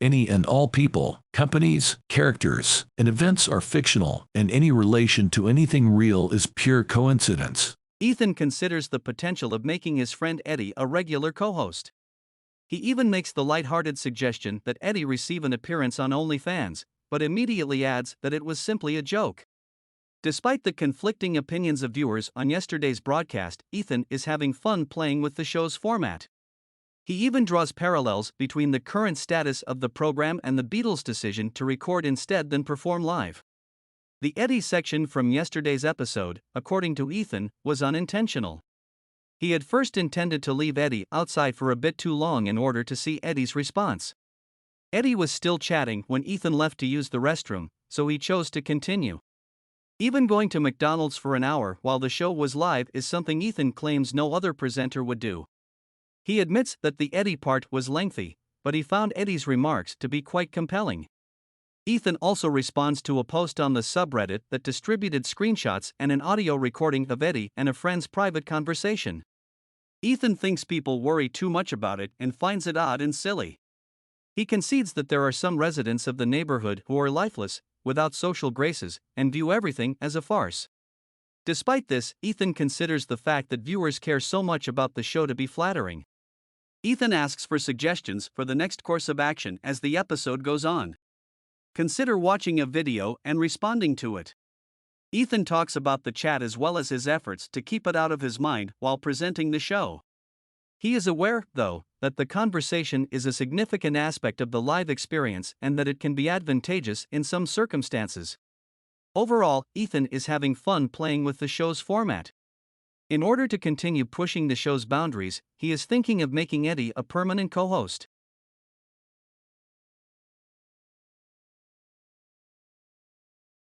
Any and all people, companies, characters, and events are fictional, and any relation to anything real is pure coincidence. Ethan considers the potential of making his friend Eddie a regular co-host. He even makes the light-hearted suggestion that Eddie receive an appearance on OnlyFans, but immediately adds that it was simply a joke. Despite the conflicting opinions of viewers on yesterday's broadcast, Ethan is having fun playing with the show's format. He even draws parallels between the current status of the program and the Beatles' decision to record instead than perform live. The Eddie section from yesterday's episode, according to Ethan, was unintentional. He had first intended to leave Eddie outside for a bit too long in order to see Eddie's response. Eddie was still chatting when Ethan left to use the restroom, so he chose to continue. Even going to McDonald's for an hour while the show was live is something Ethan claims no other presenter would do. He admits that the Eddie part was lengthy, but he found Eddie's remarks to be quite compelling. Ethan also responds to a post on the subreddit that distributed screenshots and an audio recording of Eddie and a friend's private conversation. Ethan thinks people worry too much about it and finds it odd and silly. He concedes that there are some residents of the neighborhood who are lifeless, without social graces, and view everything as a farce. Despite this, Ethan considers the fact that viewers care so much about the show to be flattering. Ethan asks for suggestions for the next course of action as the episode goes on. Consider watching a video and responding to it. Ethan talks about the chat as well as his efforts to keep it out of his mind while presenting the show. He is aware, though, that the conversation is a significant aspect of the live experience and that it can be advantageous in some circumstances. Overall, Ethan is having fun playing with the show's format. In order to continue pushing the show's boundaries, he is thinking of making Eddie a permanent co-host.